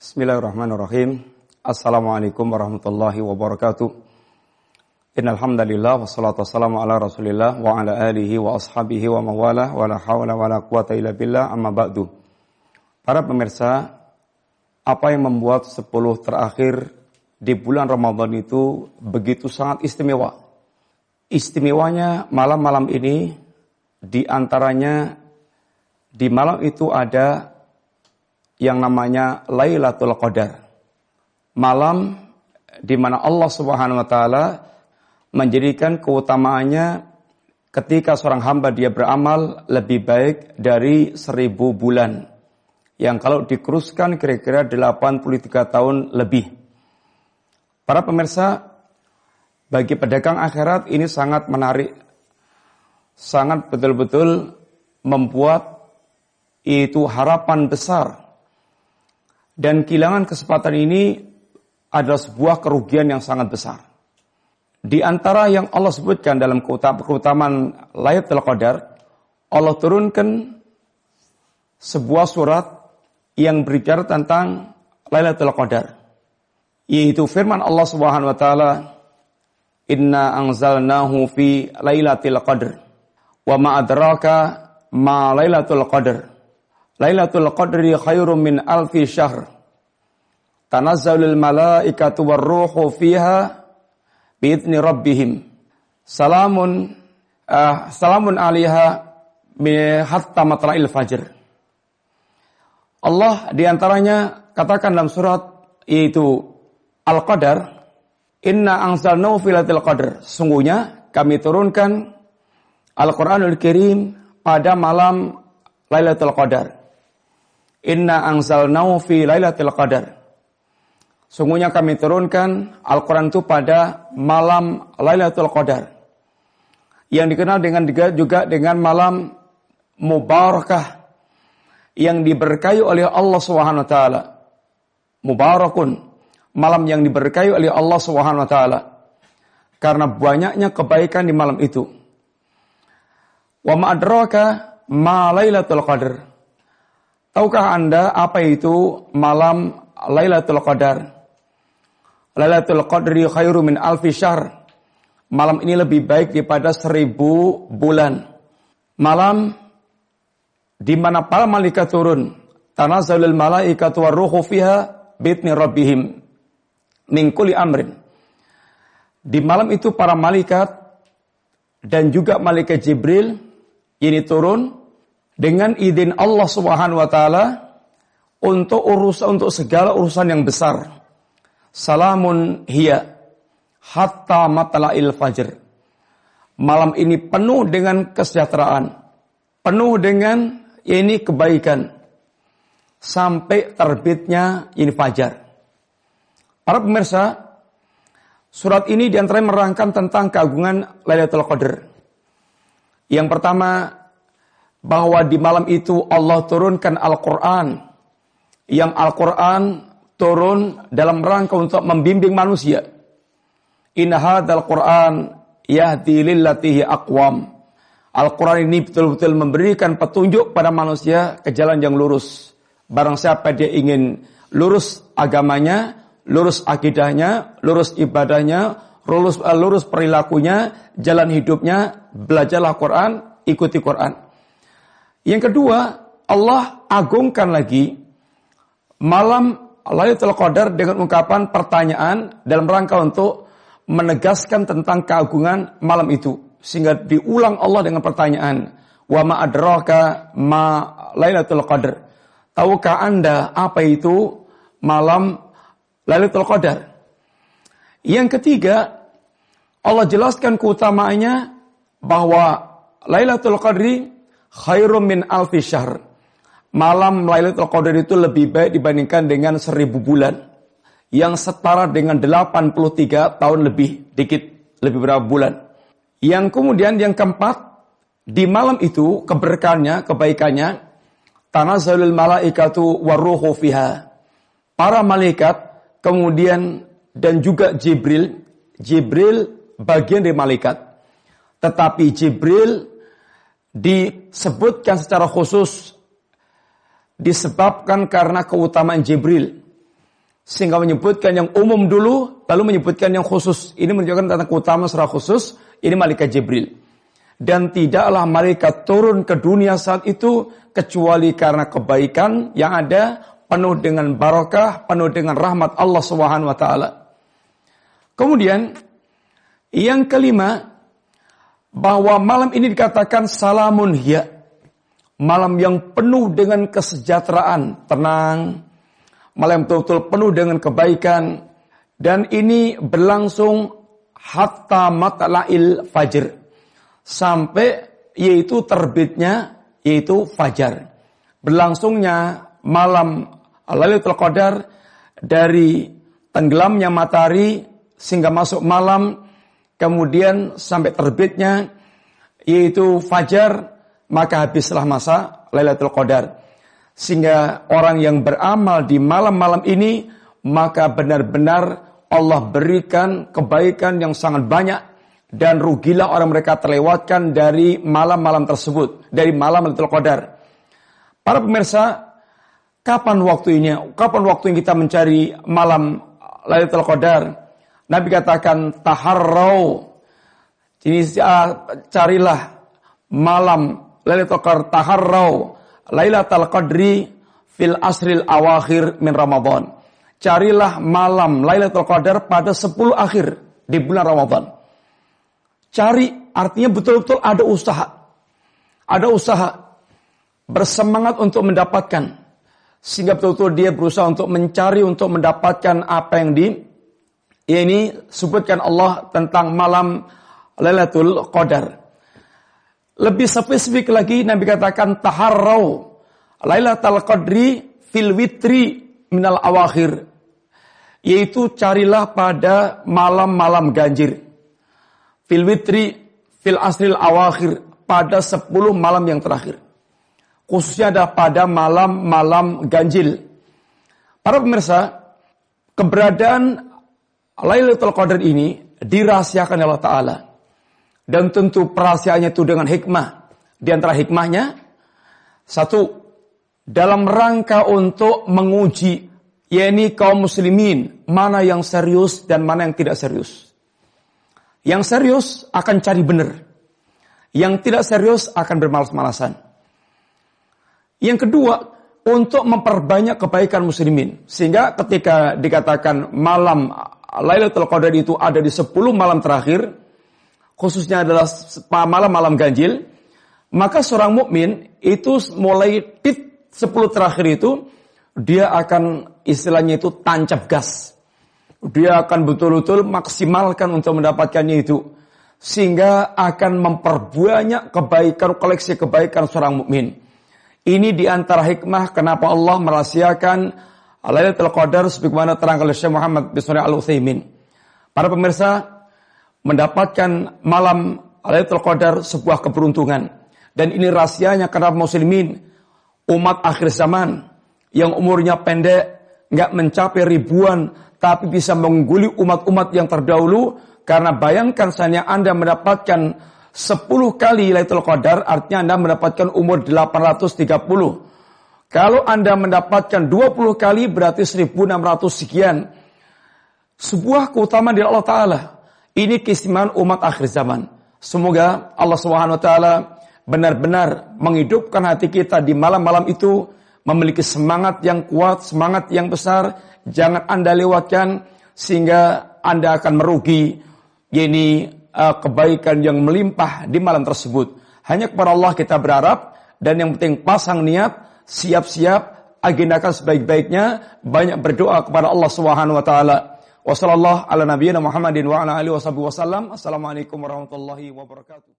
Bismillahirrahmanirrahim. Assalamualaikum warahmatullahi wabarakatuh. Innal hamdalillah wassalatu wassalamu ala Rasulillah wa ala alihi wa ashabihi wa mawalah wa la haula wa la quwata illa billah amma ba'du. Para pemirsa, apa yang membuat 10 terakhir di bulan Ramadan itu begitu sangat istimewa? Istimewanya malam-malam ini, di antaranya di malam itu ada yang namanya Lailatul Qadar. Malam di mana Allah Subhanahu wa taala menjadikan keutamaannya ketika seorang hamba dia beramal lebih baik dari 1000 bulan. Yang kalau dikeruskan kira-kira 83 tahun lebih. Para pemirsa, bagi pedagang akhirat ini sangat menarik. Sangat betul-betul membuat itu harapan besar. Dan kehilangan kesempatan ini adalah sebuah kerugian yang sangat besar. Di antara yang Allah sebutkan dalam keutamaan Lailatul Qadar, Allah turunkan sebuah surat yang berbicara tentang Lailatul Qadar, yaitu firman Allah Subhanahu wa taala, "Inna anzalnahu fi Lailatul Qadar, wa ma adraka ma Lailatul Qadar. Lailatul Qadri khairum min alfi syahr. Tanazzalul malaikatu warruhu fiha biidzni rabbihim. Salamun 'alaiha hatta matla'il fajr." Allah diantaranya katakan dalam surat yaitu Al-Qadar, "Inna anzalnahu fi Lailatul Qadar." Sungguhnya kami turunkan Al-Qur'anul Karim pada malam Lailatul Qadar. Inna anzalnahu fi Lailatul Qadar. Sungguhnya kami turunkan Al-Quran itu pada malam Lailatul Qadar, yang dikenal juga dengan malam mubarakah, yang diberkahi oleh Allah Subhanahu wa taala. Mubarakun, malam yang diberkahi oleh Allah Subhanahu wa taala karena banyaknya kebaikan di malam itu. Wa ma adraka ma Lailatul Qadar. Tahukah Anda apa itu malam Lailatul Qadar? Lailatul Qadri khairu min alfi syahr. Malam ini lebih baik daripada 1000 bulan. Malam di mana para malaikat turun. Tanazzalul malaikatu warruhu fiha biidzni rabbihim min kulli amrin. Di malam itu para malaikat dan juga malaikat Jibril ini turun dengan izin Allah Subhanahu wa taala untuk segala urusan yang besar. Salamun hiya hatta matla'il fajr. Malam ini penuh dengan kesejahteraan, penuh dengan ini kebaikan sampai terbitnya ini fajar. Para pemirsa, surat ini diantaranya menerangkan tentang keagungan Lailatul Qadar. Yang pertama, bahwa di malam itu Allah turunkan Al-Quran, yang Al-Quran turun dalam rangka untuk membimbing manusia. Inna hadzal Qur'an yahdi lillati hiya aqwam. Al-Quran ini betul-betul memberikan petunjuk pada manusia ke jalan yang lurus. Barang siapa dia ingin lurus agamanya, lurus akidahnya, lurus ibadahnya, lurus perilakunya, jalan hidupnya, belajarlah Quran, ikuti Quran. Yang kedua, Allah agungkan lagi malam Lailatul Qadar dengan ungkapan pertanyaan dalam rangka untuk menegaskan tentang keagungan malam itu. Sehingga diulang Allah dengan pertanyaan, "Wa ma adraka ma Lailatul Qadar." Tahukah Anda apa itu malam Lailatul Qadar? Yang ketiga, Allah jelaskan keutamaannya bahwa Lailatul Qadri khairum min alfi syahr. Malam Lailatul Qadar itu lebih baik dibandingkan dengan 1000 bulan. Yang setara dengan 83 tahun lebih, dikit, lebih berapa bulan. Yang kemudian yang keempat, di malam itu keberkahannya, kebaikannya, tanazzalul malaikatu warruhu fiha. Para malaikat, kemudian dan juga Jibril bagian dari malaikat. Tetapi Jibril disebutkan secara khusus disebabkan karena keutamaan Jibril. Sehingga menyebutkan yang umum dulu, lalu menyebutkan yang khusus. Ini menunjukkan tentang keutamaan secara khusus, ini malaikat Jibril. Dan tidaklah malaikat turun ke dunia saat itu, kecuali karena kebaikan yang ada, penuh dengan barakah, penuh dengan rahmat Allah Subhanahu wa Ta'ala. Kemudian, yang kelima, bahwa malam ini dikatakan salamun hiya. Malam yang penuh dengan kesejahteraan, tenang. Malam yang betul-betul penuh dengan kebaikan. Dan ini berlangsung hatta matla'il fajr. Sampai yaitu terbitnya, yaitu fajar. Berlangsungnya malam Lailatul Qadar dari tenggelamnya matahari sehingga masuk malam, kemudian sampai terbitnya, yaitu fajar, maka habislah masa Lailatul Qadar. Sehingga orang yang beramal di malam-malam ini, maka benar-benar Allah berikan kebaikan yang sangat banyak, dan rugilah orang mereka terlewatkan dari malam-malam tersebut, dari malam Lailatul Qadar. Para pemirsa, kapan waktunya? Kapan waktu yang kita mencari malam Lailatul Qadar? Nabi katakan taharrau. Jadi carilah malam Lailatul Qadar, taharrau Lailatul Qadri fil asril awakhir min Ramadan. Carilah malam Lailatul Qadar pada 10 akhir di bulan Ramadan. Cari artinya betul-betul ada usaha. Ada usaha. Bersemangat untuk mendapatkan. Sehingga betul-betul dia berusaha untuk mencari, untuk mendapatkan apa yang ini sebutkan Allah tentang malam Lailatul Qadar. Lebih spesifik lagi Nabi katakan taharrau Lailatul Qadri fil witri minal awakhir. Yaitu carilah pada malam-malam ganjir. Fil witri fil asril awakhir, pada 10 malam yang terakhir. Khususnya ada pada malam-malam ganjil. Para pemirsa, keberadaan Lailatul Qadar ini dirahasiakan oleh Allah Ta'ala. Dan tentu perahasiaannya itu dengan hikmah. Di antara hikmahnya, satu, dalam rangka untuk menguji, yakni kaum muslimin, mana yang serius dan mana yang tidak serius. Yang serius akan cari benar. Yang tidak serius akan bermalas-malasan. Yang kedua, untuk memperbanyak kebaikan muslimin. Sehingga ketika dikatakan malam Lailatul Qadar itu ada di 10 malam terakhir, khususnya adalah malam-malam ganjil, maka seorang mukmin itu mulai di 10 terakhir itu, dia akan istilahnya itu tancap gas. Dia akan betul-betul maksimalkan untuk mendapatkannya itu. Sehingga akan memperbanyak kebaikan, koleksi kebaikan seorang mukmin. Ini diantara hikmah kenapa Allah merahasiakan Lailatul Qadar sebagaimana terangkan oleh Syekh Muhammad bin Shalih Al-Utsaimin. Para pemirsa, mendapatkan malam Lailatul Qadar sebuah keberuntungan. Dan ini rahasianya kenapa muslimin, umat akhir zaman yang umurnya pendek, nggak mencapai ribuan, tapi bisa mengungguli umat-umat yang terdahulu. Karena bayangkan saja Anda mendapatkan 10 kali Lailatul Qadar, artinya Anda mendapatkan umur 830. Kalau Anda mendapatkan 20 kali, berarti 1600 sekian. Sebuah keutamaan dari Allah Ta'ala. Ini keistimewaan umat akhir zaman. Semoga Allah SWT benar-benar menghidupkan hati kita di malam-malam itu, memiliki semangat yang kuat, semangat yang besar. Jangan Anda lewatkan sehingga Anda akan merugi kebaikan yang melimpah di malam tersebut. Hanya kepada Allah kita berharap, dan yang penting pasang niat, siap-siap, agendakan sebaik-baiknya, banyak berdoa kepada Allah Subhanahu wa taala. Wassallallahu ala nabiyyina Muhammadin wa ala alihi wasallam. Assalamualaikum warahmatullahi wabarakatuh.